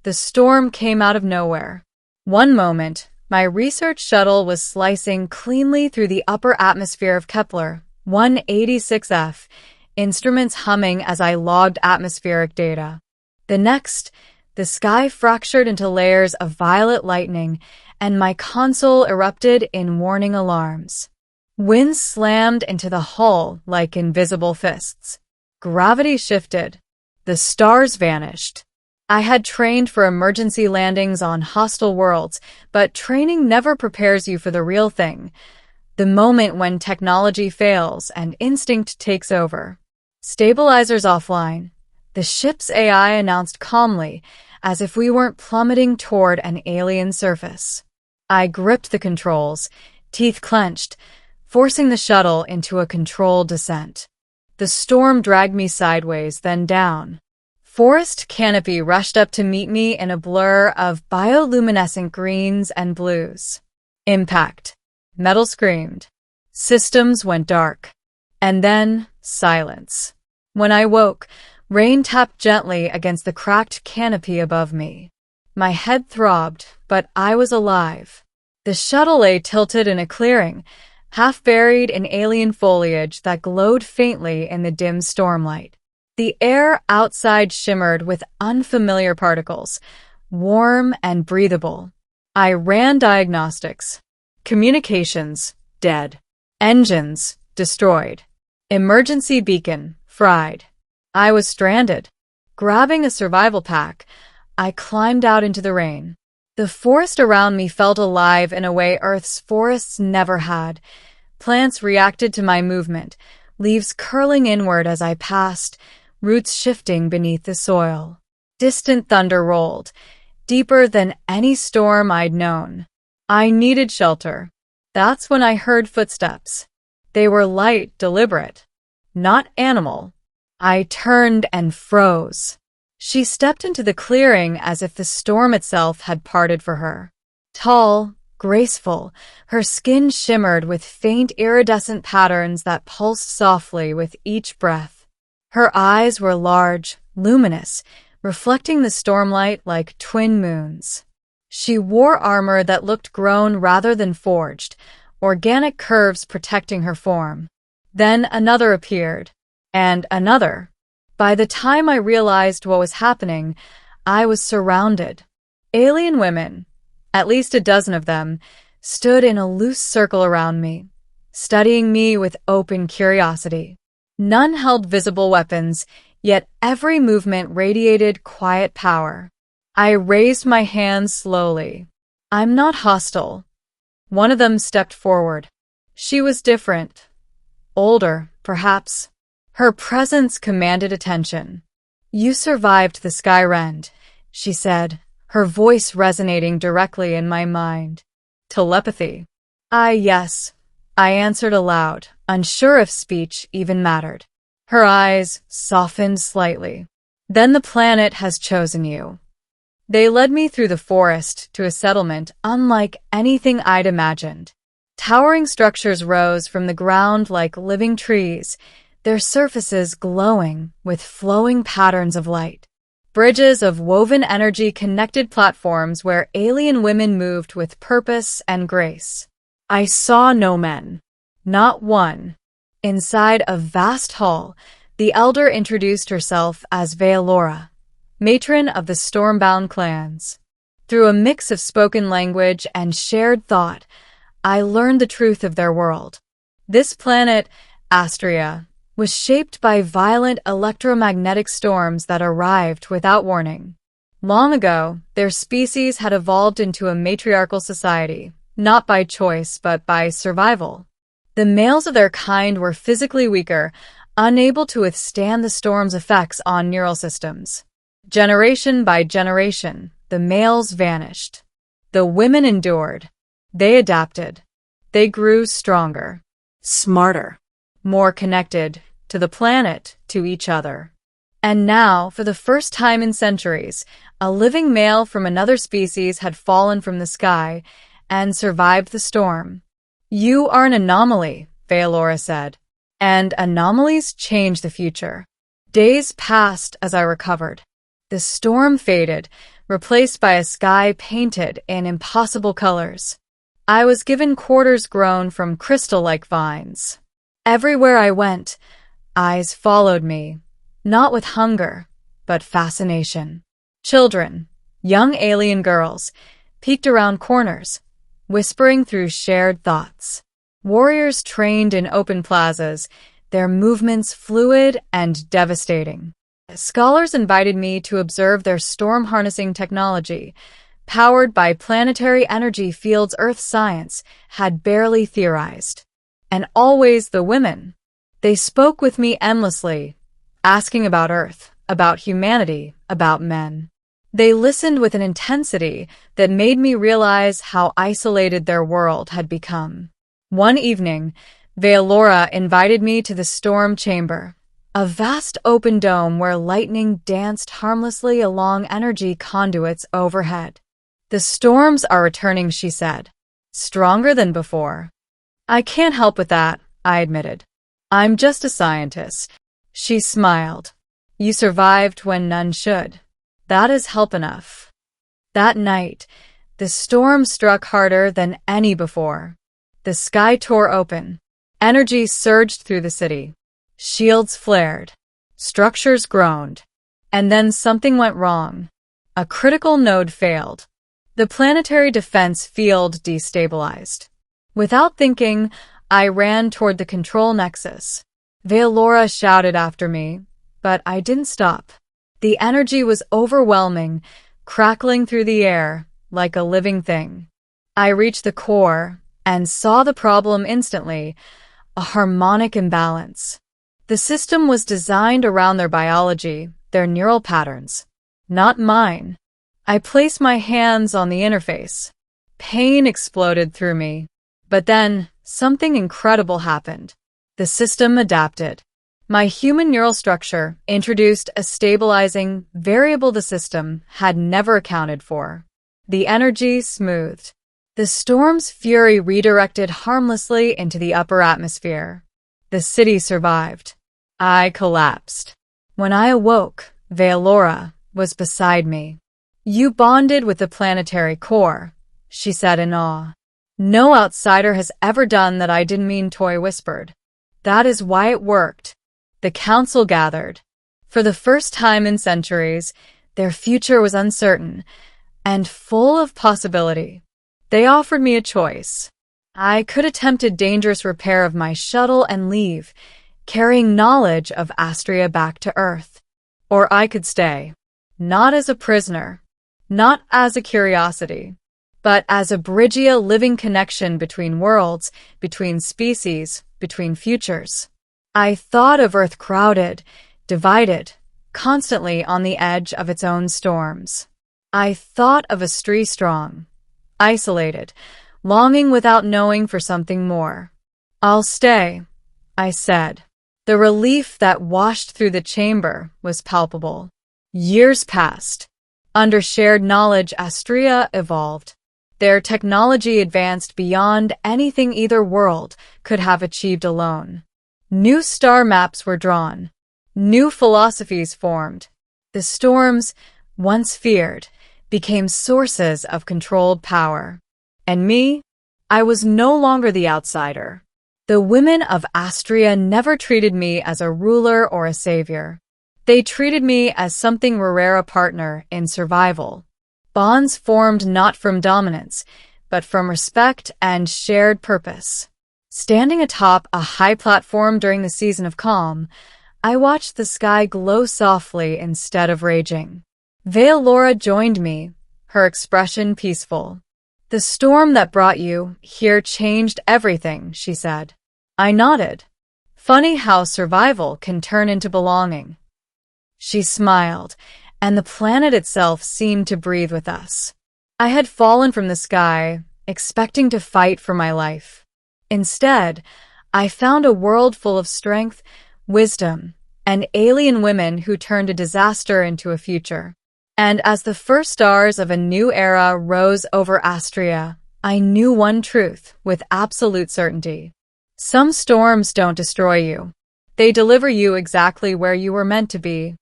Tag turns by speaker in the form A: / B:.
A: The storm came out of nowhere. One moment, my research shuttle was slicing cleanly through the upper atmosphere of Kepler 186f, instruments humming as I logged atmospheric data. The next, the sky fractured into layers of violet lightning, and my console erupted in warning alarms. Winds slammed into the hull like invisible fists. Gravity shifted. The stars vanished. I had trained for emergency landings on hostile worlds, but training never prepares you for the real thing, the moment when technology fails and instinct takes over. Stabilizers offline. The ship's AI announced calmly, as if we weren't plummeting toward an alien surface. I gripped the controls, teeth clenched, forcing the shuttle into a controlled descent. The storm dragged me sideways, then down. Forest canopy rushed up to meet me in a blur of bioluminescent greens and blues. Impact. Metal screamed. Systems went dark. And then, silence. When I woke, rain tapped gently against the cracked canopy above me. My head throbbed, but I was alive. The shuttle lay tilted in a clearing, half buried in alien foliage that glowed faintly in the dim stormlight. The air outside shimmered with unfamiliar particles, warm and breathable. I ran diagnostics. Communications, dead. Engines, destroyed. Emergency beacon, fried. I was stranded. Grabbing a survival pack, I climbed out into the rain. The forest around me felt alive in a way Earth's forests never had. Plants reacted to my movement, leaves curling inward as I passed, roots shifting beneath the soil. Distant thunder rolled, deeper than any storm I'd known. I needed shelter. That's when I heard footsteps. They were light, deliberate, not animal. I turned and froze. She stepped into the clearing as if the storm itself had parted for her. Tall, graceful, her skin shimmered with faint iridescent patterns that pulsed softly with each breath. Her eyes were large, luminous, reflecting the stormlight like twin moons. She wore armor that looked grown rather than forged, organic curves protecting her form. Then another appeared, and another. By the time I realized what was happening, I was surrounded. Alien women, at least a dozen of them, stood in a loose circle around me, studying me with open curiosity. None held visible weapons, yet every movement radiated quiet power. I raised my hands slowly. I'm not hostile. One of them stepped forward. She was different. Older, perhaps. Her presence commanded attention. "You survived the Skyrend," she said, her voice resonating directly in my mind. Telepathy. Yes, I answered aloud, unsure if speech even mattered. Her eyes softened slightly. "Then the planet has chosen you." They led me through the forest to a settlement unlike anything I'd imagined. Towering structures rose from the ground like living trees, their surfaces glowing with flowing patterns of light. Bridges of woven energy connected platforms where alien women moved with purpose and grace. I saw no men. Not one. Inside a vast hall, the elder introduced herself as Veilora, matron of the stormbound clans. Through a mix of spoken language and shared thought, I learned the truth of their world. This planet, Astria, was shaped by violent electromagnetic storms that arrived without warning. Long ago, their species had evolved into a matriarchal society, not by choice but by survival. The males of their kind were physically weaker, unable to withstand the storm's effects on neural systems. Generation by generation, the males vanished. The women endured. They adapted. They grew stronger, smarter, more connected to the planet, to each other. And now, for the first time in centuries, a living male from another species had fallen from the sky and survived the storm. "You are an anomaly," Veilora said, "and anomalies change the future." Days passed as I recovered. The storm faded, replaced by a sky painted in impossible colors. I was given quarters grown from crystal-like vines. Everywhere I went, eyes followed me, not with hunger, but fascination. Children, young alien girls, peeked around corners, whispering through shared thoughts. Warriors trained in open plazas, their movements fluid and devastating. Scholars invited me to observe their storm-harnessing technology, powered by planetary energy fields Earth science had barely theorized. And always the women. They spoke with me endlessly, asking about Earth, about humanity, about men. They listened with an intensity that made me realize how isolated their world had become. One evening, Veilora invited me to the storm chamber, a vast open dome where lightning danced harmlessly along energy conduits overhead. "The storms are returning," she said, "stronger than before." "I can't help with that," I admitted. "I'm just a scientist." She smiled. "You survived when none should. That is help enough." That night, the storm struck harder than any before. The sky tore open. Energy surged through the city. Shields flared. Structures groaned. And then something went wrong. A critical node failed. The planetary defense field destabilized. Without thinking, I ran toward the control nexus. Veilora shouted after me, but I didn't stop. The energy was overwhelming, crackling through the air like a living thing. I reached the core and saw the problem instantly, a harmonic imbalance. The system was designed around their biology, their neural patterns, not mine. I placed my hands on the interface. Pain exploded through me. But then, something incredible happened. The system adapted. My human neural structure introduced a stabilizing variable the system had never accounted for. The energy smoothed. The storm's fury redirected harmlessly into the upper atmosphere. The city survived. I collapsed. When I awoke, Veilora was beside me. "You bonded with the planetary core," she said in awe. "No outsider has ever done that." I didn't mean, Toy whispered. "That is why it worked." The council gathered. For the first time in centuries, their future was uncertain and full of possibility. They offered me a choice. I could attempt a dangerous repair of my shuttle and leave, carrying knowledge of Astria back to Earth. Or I could stay, not as a prisoner, not as a curiosity, but as a bridge, a living connection between worlds, between species, between futures. I thought of Earth crowded, divided, constantly on the edge of its own storms. I thought of Astria strong, isolated, longing without knowing for something more. "I'll stay," I said. The relief that washed through the chamber was palpable. Years passed. Under shared knowledge, Astria evolved. Their technology advanced beyond anything either world could have achieved alone. New star maps were drawn. New philosophies formed. The storms, once feared, became sources of controlled power. And me? I was no longer the outsider. The women of Astria never treated me as a ruler or a savior. They treated me as something rare, a partner in survival. Bonds formed not from dominance, but from respect and shared purpose. Standing atop a high platform during the season of calm, I watched the sky glow softly instead of raging. Veilora joined me, her expression peaceful. "The storm that brought you here changed everything," she said. I nodded. "Funny how survival can turn into belonging." She smiled, and the planet itself seemed to breathe with us. I had fallen from the sky, expecting to fight for my life. Instead, I found a world full of strength, wisdom, and alien women who turned a disaster into a future. And as the first stars of a new era rose over Astria, I knew one truth with absolute certainty. Some storms don't destroy you. They deliver you exactly where you were meant to be.